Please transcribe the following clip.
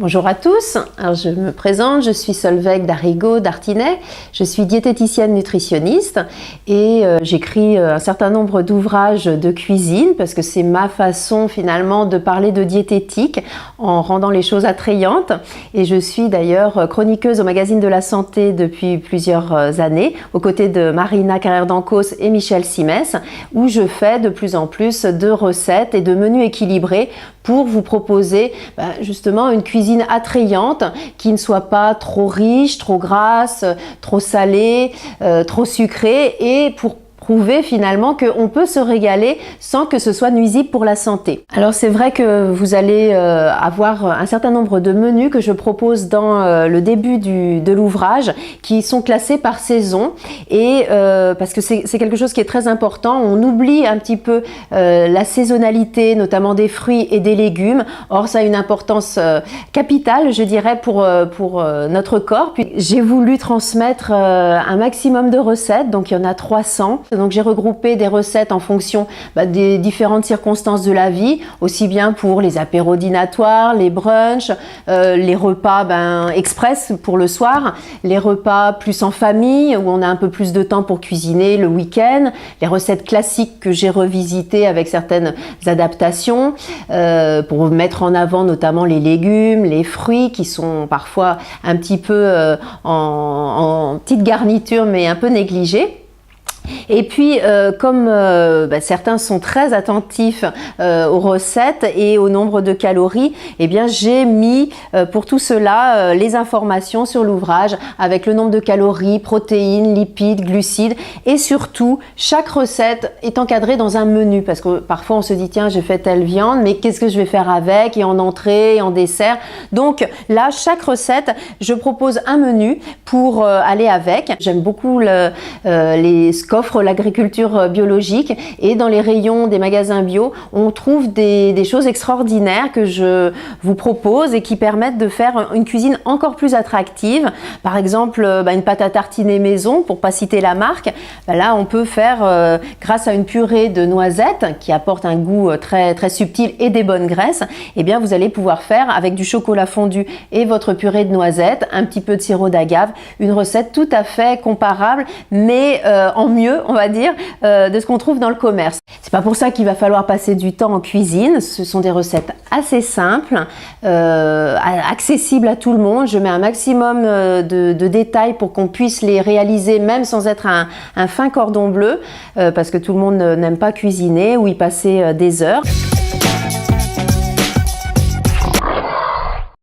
Bonjour à tous, alors je me présente, je suis Solveig Darigaud d'Artinais, je suis diététicienne nutritionniste et j'écris un certain nombre d'ouvrages de cuisine parce que c'est ma façon finalement de parler de diététique en rendant les choses attrayantes, et je suis d'ailleurs chroniqueuse au magazine de la santé depuis plusieurs années aux côtés de Marina Carrère-Dancos et Michel Simès, où je fais de plus en plus de recettes et de menus équilibrés pour vous proposer justement une cuisine attrayante qui ne soit pas trop riche, trop grasse, trop salée, trop sucrée, et pour prouver finalement qu'on peut se régaler sans que ce soit nuisible pour la santé. Alors c'est vrai que vous allez avoir un certain nombre de menus que je propose dans le début de l'ouvrage qui sont classés par saison, et parce que c'est quelque chose qui est très important. On oublie un petit peu la saisonnalité, notamment des fruits et des légumes. Or ça a une importance capitale, je dirais, pour notre corps. Puis j'ai voulu transmettre un maximum de recettes, donc il y en a 300. Donc j'ai regroupé des recettes en fonction des différentes circonstances de la vie, aussi bien pour les apéros dînatoires, les brunchs, les repas express pour le soir, les repas plus en famille où on a un peu plus de temps pour cuisiner le week-end, les recettes classiques que j'ai revisitées avec certaines adaptations pour mettre en avant notamment les légumes, les fruits qui sont parfois un petit peu en petite garniture mais un peu négligés. Et puis, comme certains sont très attentifs aux recettes et au nombre de calories, eh bien j'ai mis pour tout cela les informations sur l'ouvrage avec le nombre de calories, protéines, lipides, glucides, et surtout chaque recette est encadrée dans un menu, parce que parfois on se dit tiens, j'ai fait telle viande, mais qu'est-ce que je vais faire avec, et en entrée, et en dessert. Donc là, chaque recette, je propose un menu pour aller avec. J'aime beaucoup ce qu'offre l'agriculture biologique, et dans les rayons des magasins bio, on trouve des choses extraordinaires que je vous propose et qui permettent de faire une cuisine encore plus attractive. Par exemple, une pâte à tartiner maison, pour pas citer la marque, là on peut faire, grâce à une purée de noisettes qui apporte un goût très, très subtil et des bonnes graisses, eh bien vous allez pouvoir faire avec du chocolat fondu et votre purée de noisettes, un petit peu de sirop d'agave, une recette tout à fait comparable, mais en mieux, on va dire, de ce qu'on trouve dans le commerce. C'est pas pour ça qu'il va falloir passer du temps en cuisine. Ce sont des recettes assez simples, accessibles à tout le monde. Je mets un maximum de détails pour qu'on puisse les réaliser même sans être un fin cordon bleu, parce que tout le monde n'aime pas cuisiner ou y passer des heures.